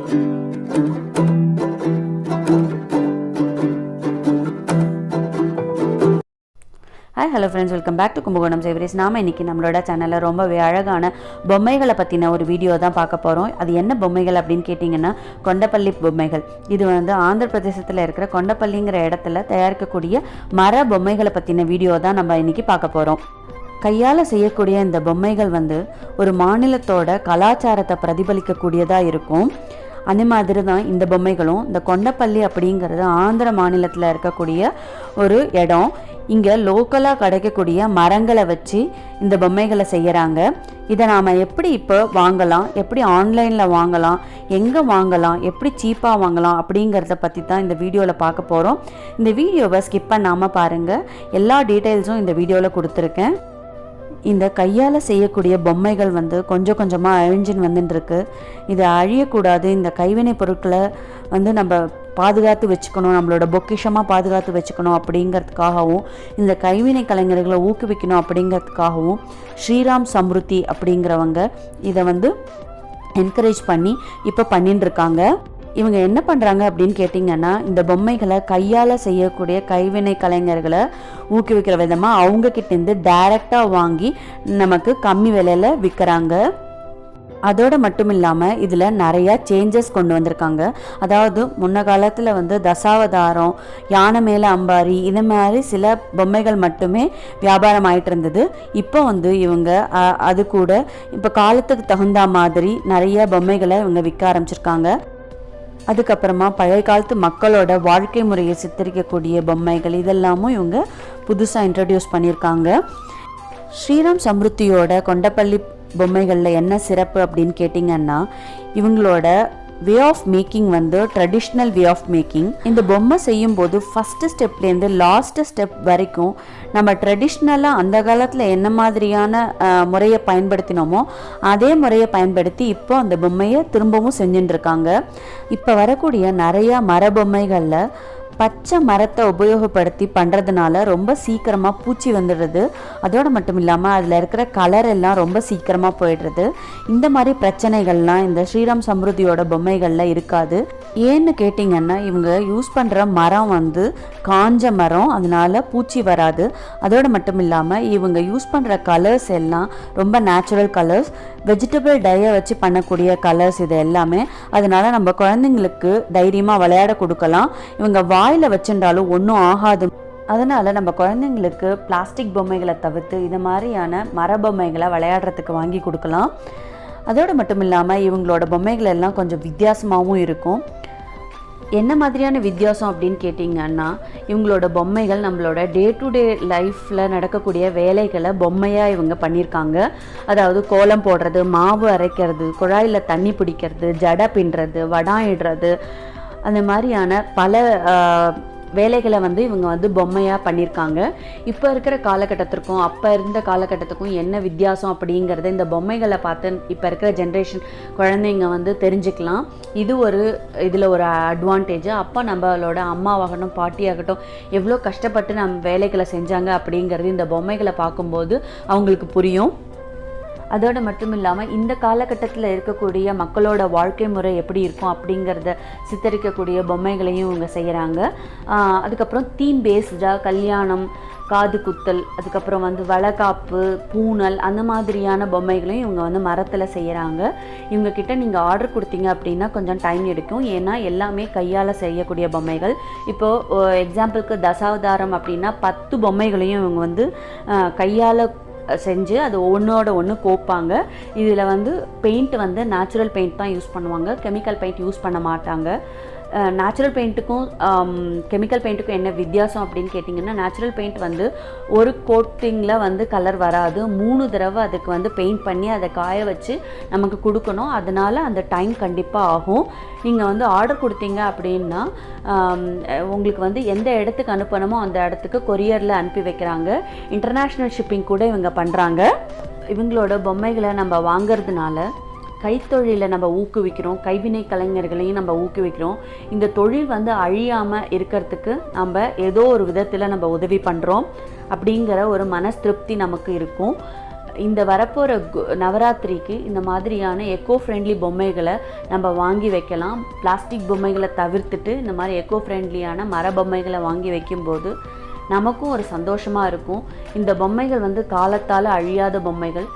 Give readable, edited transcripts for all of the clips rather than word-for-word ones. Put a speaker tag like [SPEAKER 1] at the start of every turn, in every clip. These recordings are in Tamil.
[SPEAKER 1] Hi, hello friends, welcome back to Kumbakonam Savouries. நாம இன்னைக்கு நம்மளோட சேனல்ல ரொம்ப அழகான பொம்மைகளை பத்தின ஒரு வீடியோ தான் பார்க்க போறோம். அது என்ன பொம்மைகள் அப்படினு கேட்டிங்கன்னா கொண்டப்பள்ளி பொம்மைகள். இது வந்து ஆந்திர பிரதேசத்துல இருக்கிற கொண்டப்பள்ளிங்கிற இடத்துல தயாரிக்கக்கூடிய மர பொம்மைகளை பத்தின வீடியோ தான் நம்ம இன்னைக்கு பார்க்க போறோம். கையால செய்யக்கூடிய இந்த பொம்மைகள் வந்து ஒரு மாநிலத்தோட கலாச்சாரத்தை பிரதிபலிக்கக்கூடியதா இருக்கும். அந்த மாதிரி தான் இந்த பொம்மைகளும். இந்த கொண்டப்பள்ளி அப்படிங்கிறது ஆந்திர மாநிலத்தில் இருக்கக்கூடிய ஒரு இடம். இங்கே லோக்கலாக கிடைக்கக்கூடிய மரங்களை வச்சு இந்த பொம்மைகளை செய்கிறாங்க. இதை நாம் எப்படி இப்போ வாங்கலாம், எப்படி ஆன்லைனில் வாங்கலாம், எங்கே வாங்கலாம், எப்படி சீப்பாக வாங்கலாம் அப்படிங்கிறத பற்றி தான் இந்த வீடியோவில் பார்க்க போகிறோம். இந்த வீடியோவை ஸ்கிப் பண்ணாமல் பாருங்கள். எல்லா டீட்டெயில்ஸும் இந்த வீடியோவில் கொடுத்துருக்கேன். இந்த கையால் செய்யக்கூடிய பொம்மைகள் வந்து கொஞ்சம் கொஞ்சமாக அழிஞ்சின்னு வந்துட்டுருக்கு. இதை அழியக்கூடாது. இந்த கைவினை பொருட்களை வந்து நம்ம பாதுகாத்து வச்சுக்கணும், நம்மளோட பொக்கிஷமாக பாதுகாத்து வச்சுக்கணும் அப்படிங்கிறதுக்காகவும், இந்த கைவினை கலைஞர்களை ஊக்குவிக்கணும் அப்படிங்கிறதுக்காகவும் ஸ்ரீராம் சம்ருத்தி அப்படிங்கிறவங்க இதை வந்து என்கரேஜ் பண்ணி இப்போ பண்ணிட்டு இருக்காங்க. இவங்க என்ன பண்ணுறாங்க அப்படின்னு கேட்டிங்கன்னா, இந்த பொம்மைகளை கையால் செய்யக்கூடிய கைவினை கலைஞர்களை ஊக்குவிக்கிற விதமாக அவங்கக்கிட்டேருந்து டைரெக்டாக வாங்கி நமக்கு கம்மி விலையில் விற்கிறாங்க. அதோடு மட்டும் இல்லாமல் இதில் நிறையா சேஞ்சஸ் கொண்டு வந்திருக்காங்க. அதாவது முன்ன காலத்தில் வந்து தசாவதாரம், யானை மேலே அம்பாரி, இந்த மாதிரி சில பொம்மைகள் மட்டுமே வியாபாரம் ஆகிட்டு இருந்தது. இப்போ வந்து இவங்க அது கூட இப்போ காலத்துக்கு தகுந்த மாதிரி நிறைய பொம்மைகளை இவங்க விற்க ஆரம்பிச்சிருக்காங்க. அதுக்கப்புறமா பழைய காலத்து மக்களோட வாழ்க்கை முறையை சித்தரிக்கக்கூடிய பொம்மைகள் இதெல்லாமும் இவங்க புதுசாக இன்ட்ரடியூஸ் பண்ணியிருக்காங்க. ஸ்ரீராம் சம்ருத்தியோட கொண்டப்பள்ளி பொம்மைகளில் என்ன சிறப்பு அப்படின்னு கேட்டிங்கன்னா, இவங்களோட வே ஆஃப் மேக்கிங் வந்து ட்ரெடிஷ்னல் வே ஆஃப் மேக்கிங். இந்த பொம்மை செய்யும்போது ஃபஸ்ட்டு ஸ்டெப்லேருந்து லாஸ்ட்டு ஸ்டெப் வரைக்கும் நம்ம ட்ரெடிஷ்னலாக அந்த காலத்தில் என்ன மாதிரியான முறையை பயன்படுத்தினோமோ அதே முறையை பயன்படுத்தி இப்போ அந்த பொம்மையை திரும்பவும் செஞ்சுட்டுருக்காங்க. இப்போ வரக்கூடிய நிறையா மர பொம்மைகளில் பச்சை மரத்தை உபயோகப்படுத்தி பண்ணுறதுனால ரொம்ப சீக்கிரமாக பூச்சி வந்துடுறது. அதோடு மட்டும் இல்லாமல் அதில் இருக்கிற கலர் எல்லாம் ரொம்ப சீக்கிரமாக போயிடுறது. இந்த மாதிரி பிரச்சனைகள்லாம் இந்த ஸ்ரீராம் சம்ருத்தியோட பொம்மைகளில் இருக்காது. ஏன்னு கேட்டிங்கன்னா, இவங்க யூஸ் பண்ணுற மரம் வந்து காஞ்ச மரம், அதனால பூச்சி வராது. அதோடு மட்டும் இல்லாமல் இவங்க யூஸ் பண்ணுற கலர்ஸ் எல்லாம் ரொம்ப நேச்சுரல் கலர்ஸ், வெஜிடபிள் டையை வச்சு பண்ணக்கூடிய கலர்ஸ் இது எல்லாமே. அதனால் நம்ம குழந்தைங்களுக்கு தைரியமாக விளையாட கொடுக்கலாம். இவங்க வாயில் வச்சுட்டாலும் ஒன்றும் ஆகாது. அதனால் நம்ம குழந்தைங்களுக்கு பிளாஸ்டிக் பொம்மைகளை தவிர்த்து இது மாதிரியான மர பொம்மைகளை விளையாடுறதுக்கு வாங்கி கொடுக்கலாம். அதோடு மட்டும் இல்லாமல் இவங்களோட பொம்மைகள் எல்லாம் கொஞ்சம் வித்தியாசமாகவும் இருக்கும். என்ன மாதிரியான வித்தியாசம் அப்படின்னு கேட்டிங்கன்னா, இவங்களோட பொம்மைகள் நம்மளோட டே டு டே லைஃப்பில் நடக்கக்கூடிய வேலைகளை பொம்மையாக இவங்க பண்ணியிருக்காங்க. அதாவது கோலம் போடுறது, மாவு அரைக்கிறது, குழாயில் தண்ணி பிடிக்கிறது, ஜடை பின்னுறது, வடாயிடுறது, அந்த மாதிரியான பல வேலைகளை வந்து இவங்க வந்து பொம்மையாக பண்ணியிருக்காங்க. இப்போ இருக்கிற காலகட்டத்திற்கும் அப்போ இருந்த காலகட்டத்துக்கும் என்ன வித்தியாசம் அப்படிங்கிறத இந்த பொம்மைகளை பார்த்து இப்போ இருக்கிற ஜென்ரேஷன் குழந்தைங்க வந்து தெரிஞ்சுக்கலாம். இதில் ஒரு அட்வான்டேஜ். அப்போ நம்மளோட அம்மாவாகட்டும் பாட்டியாகட்டும் எவ்வளோ கஷ்டப்பட்டு நம்ம வேலைகளை செஞ்சாங்க அப்படிங்கிறது இந்த பொம்மைகளை பார்க்கும்போது அவங்களுக்கு புரியும். அதோடு மட்டும் இல்லாமல் இந்த காலகட்டத்தில் இருக்கக்கூடிய மக்களோட வாழ்க்கை முறை எப்படி இருக்கும் அப்படிங்கிறத சித்தரிக்கக்கூடிய பொம்மைகளையும் இவங்க செய்கிறாங்க. அதுக்கப்புறம் தீம் பேஸ்டாக கல்யாணம், காது குத்தல், அதுக்கப்புறம் வந்து வளைகாப்பு, பூனல், அந்த மாதிரியான பொம்மைகளையும் இவங்க வந்து மரத்தில் செய்கிறாங்க. இவங்கக்கிட்ட நீங்கள் ஆர்டர் கொடுத்தீங்க அப்படின்னா கொஞ்சம் டைம் எடுக்கும். ஏன்னா எல்லாமே கையால் செய்யக்கூடிய பொம்மைகள். இப்போது எக்ஸாம்பிளுக்கு தசாவதாரம் அப்படின்னா 10 பொம்மைகளையும் இவங்க வந்து கையால் செஞ்சு அது ஒன்றோட ஒன்று கோப்பாங்க. இதில் வந்து பெயிண்ட் வந்து நேச்சுரல் பெயிண்ட் தான் யூஸ் பண்ணுவாங்க, கெமிக்கல் பெயிண்ட் யூஸ் பண்ண மாட்டாங்க. நேச்சுரல் பெயிண்ட்டுக்கும் கெமிக்கல் பெயிண்ட்டுக்கும் என்ன வித்தியாசம் அப்படின்னு கேட்டிங்கன்னா, நேச்சுரல் பெயிண்ட் வந்து ஒரு கோட்டிங்கில் வந்து கலர் வராது. 3 தடவை அதுக்கு வந்து பெயிண்ட் பண்ணி அதை காய வச்சு நமக்கு கொடுக்கணும். அதனால் அந்த டைம் கண்டிப்பாக ஆகும். நீங்கள் வந்து ஆர்டர் கொடுத்தீங்க அப்படின்னா உங்களுக்கு வந்து எந்த இடத்துக்கு அனுப்பணுமோ அந்த இடத்துக்கு கொரியரில் அனுப்பி வைக்கிறாங்க. இன்டர்நேஷ்னல் ஷிப்பிங் கூட இவங்க பண்ணுறாங்க. இவங்களோட பொம்மைகளை நம்ம வாங்கிறதுனால கைத்தொழிலை நம்ம ஊக்குவிக்கிறோம், கைவினை கலைஞர்களையும் நம்ம ஊக்குவிக்கிறோம். இந்த தொழில் வந்து அழியாமல் இருக்கிறதுக்கு நம்ம ஏதோ ஒரு விதத்தில் நம்ம உதவி பண்ணுறோம் அப்படிங்கிற ஒரு மன திருப்தி நமக்கு இருக்கும். இந்த வரப்போகிற நவராத்திரிக்கு இந்த மாதிரியான எக்கோ ஃப்ரெண்ட்லி பொம்மைகளை நம்ம வாங்கி வைக்கலாம். பிளாஸ்டிக் பொம்மைகளை தவிர்த்துட்டு இந்த மாதிரி எக்கோ ஃப்ரெண்ட்லியான மர பொம்மைகளை வாங்கி வைக்கும்போது நமக்கும் ஒரு சந்தோஷமாக இருக்கும். இந்த பொம்மைகள் வந்து காலத்தால் அழியாத பொம்மைகள்.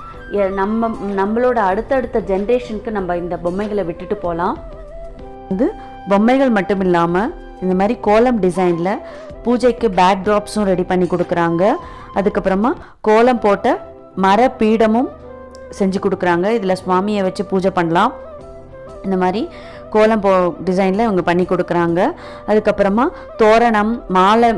[SPEAKER 1] நம்மளோட அடுத்தடுத்த ஜென்ரேஷனுக்கு நம்ம இந்த பொம்மைகளை விட்டுட்டு போகலாம். வந்து பொம்மைகள் மட்டும் இல்லாமல் இந்த மாதிரி கோலம் டிசைனில் பூஜைக்கு பேக் ட்ராப்ஸும் ரெடி பண்ணி கொடுக்குறாங்க. அதுக்கப்புறமா கோலம் போட்ட மர பீடமும் செஞ்சு கொடுக்குறாங்க. இதில் சுவாமியை வச்சு பூஜை பண்ணலாம். இந்த மாதிரி கோலம் டிசைனில் இவங்க பண்ணி கொடுக்குறாங்க. அதுக்கப்புறமா தோரணம், மாலை,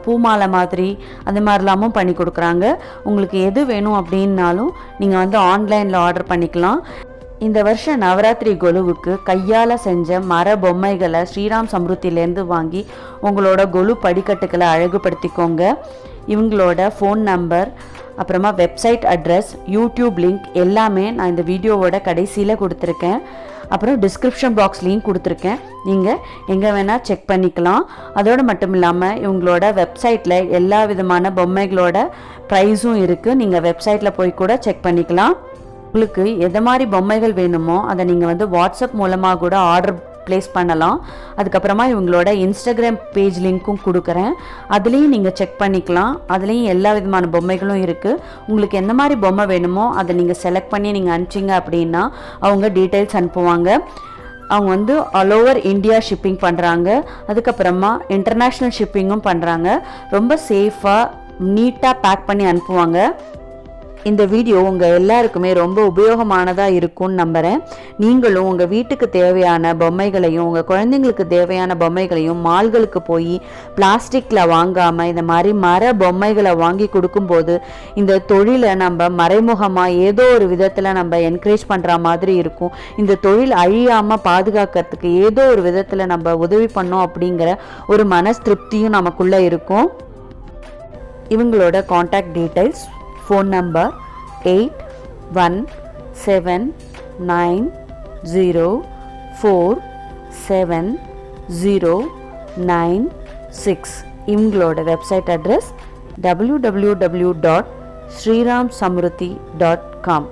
[SPEAKER 1] பூ மாலை மாதிரி அந்த மாதிரிலாமும் பண்ணி கொடுக்குறாங்க. உங்களுக்கு எது வேணும் அப்படின்னாலும் நீங்கள் வந்து ஆன்லைனில் ஆர்டர் பண்ணிக்கலாம். இந்த வருஷம் நவராத்திரி கொலுவுக்கு கையால் செஞ்ச மர பொம்மைகளை ஸ்ரீராம் சம்ருத்திலேருந்து வாங்கி உங்களோட கொலு படிக்கட்டுக்களை அழகுபடுத்திக்கோங்க. இவங்களோட ஃபோன் நம்பர், அப்புறமா வெப்சைட் அட்ரஸ், யூடியூப் லிங்க் எல்லாமே நான் இந்த வீடியோவோட கடைசியில் கொடுத்துருக்கேன். அப்புறம் டிஸ்கிரிப்ஷன் பாக்ஸ்லேயும் கொடுத்துருக்கேன். நீங்கள் எங்கே வேணால் செக் பண்ணிக்கலாம். அதோடு மட்டும் இல்லாமல் இவங்களோட வெப்சைட்டில் எல்லா விதமான பொம்மைகளோட ப்ரைஸும் இருக்குது. நீங்கள் வெப்சைட்டில் போய் கூட செக் பண்ணிக்கலாம். உங்களுக்கு எது மாதிரி பொம்மைகள் வேணுமோ அதை நீங்கள் வந்து வாட்ஸ்அப் மூலமாக கூட ஆர்டர் ப்ளேஸ் பண்ணலாம். அதுக்கப்புறமா இவங்களோட இன்ஸ்டாகிராம் பேஜ் லிங்க்கும் கொடுக்குறேன். அதுலேயும் நீங்கள் செக் பண்ணிக்கலாம். அதுலேயும் எல்லா விதமான பொம்மைகளும் இருக்குது. உங்களுக்கு எந்த மாதிரி பொம்மை வேணுமோ அதை நீங்கள் செலக்ட் பண்ணி நீங்கள் அனுப்பிச்சிங்க அப்படின்னா அவங்க டீட்டெயில்ஸ் அனுப்புவாங்க. அவங்க வந்து ஆல் ஓவர் இந்தியா ஷிப்பிங் பண்ணுறாங்க. அதுக்கப்புறமா இன்டர்நேஷ்னல் ஷிப்பிங்கும் பண்ணுறாங்க. ரொம்ப சேஃபாக நீட்டாக பேக் பண்ணி அனுப்புவாங்க. இந்த வீடியோ உங்கள் எல்லாருக்குமே ரொம்ப உபயோகமானதாக இருக்கும்னு நம்புகிறேன். நீங்களும் உங்கள் வீட்டுக்கு தேவையான பொம்மைகளையும் உங்கள் குழந்தைங்களுக்கு தேவையான பொம்மைகளையும் மால்களுக்கு போய் பிளாஸ்டிக்கில் வாங்காமல் இந்த மாதிரி மர பொம்மைகளை வாங்கி கொடுக்கும்போது இந்த தொழிலை நம்ம மறைமுகமாக ஏதோ ஒரு விதத்தில் நம்ம என்கரேஜ் பண்ணுற மாதிரி இருக்கும். இந்த தொழில் அழியாமல் பாதுகாக்கிறதுக்கு ஏதோ ஒரு விதத்தில் நம்ம உதவி பண்ணோம் அப்படிங்கிற ஒரு மன திருப்தியும் நமக்குள்ளே இருக்கும். இவங்களோட காண்டாக்ட் டீட்டெயில்ஸ், ஃபோன் நம்பர் 8117904796. இவங்களோட வெப்சைட் அட்ரஸ் www.sriramsamruddhi.com.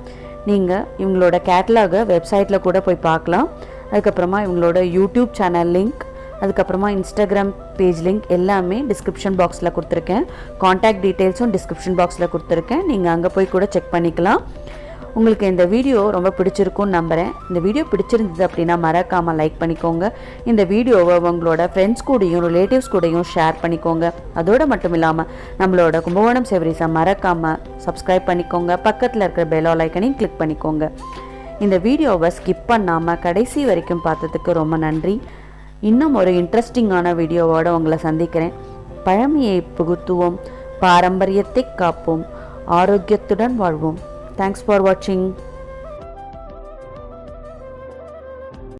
[SPEAKER 1] நீங்கள் இவங்களோட கேட்டலாகை வெப்சைட்டில் கூட போய் பார்க்கலாம். அதுக்கப்புறமா இவங்களோட யூடியூப் சேனல் லிங்க், அதுக்கப்புறமா இன்ஸ்டாகிராம் பேஜ் லிங்க் எல்லாமே டிஸ்கிரிப்ஷன் பாக்ஸில் கொடுத்துருக்கேன். காண்டாக்ட் டீட்டெயில்ஸும் டிஸ்கிரிப்ஷன் பாக்ஸில் கொடுத்துருக்கேன். நீங்கள் அங்கே போய் கூட செக் பண்ணிக்கலாம். உங்களுக்கு இந்த வீடியோ ரொம்ப பிடிச்சிருக்குன்னு நம்புகிறேன். இந்த வீடியோ பிடிச்சிருந்தது அப்படின்னா மறக்காமல் லைக் பண்ணிக்கோங்க. இந்த வீடியோவை உங்களோட ஃப்ரெண்ட்ஸ் கூடயும் ரிலேட்டிவ்ஸ் கூடயும் ஷேர் பண்ணிக்கோங்க. அதோடு மட்டும் இல்லாமல் நம்மளோட கும்பகோணம் சேவரீஸை மறக்காமல் சப்ஸ்கிரைப் பண்ணிக்கோங்க. பக்கத்தில் இருக்கிற பெல் ஐக்கனையும் கிளிக் பண்ணிக்கோங்க. இந்த வீடியோவை ஸ்கிப் பண்ணாமல் கடைசி வரைக்கும் பார்த்ததுக்கு ரொம்ப நன்றி. இன்னும் ஒரு இன்ட்ரெஸ்டிங்கான வீடியோவோடு உங்களை சந்திக்கிறேன். பழமையை புகுத்துவோம், பாரம்பரியத்தை காப்போம், ஆரோக்கியத்துடன் வாழ்வோம். தேங்க்ஸ் ஃபார் வாட்சிங்.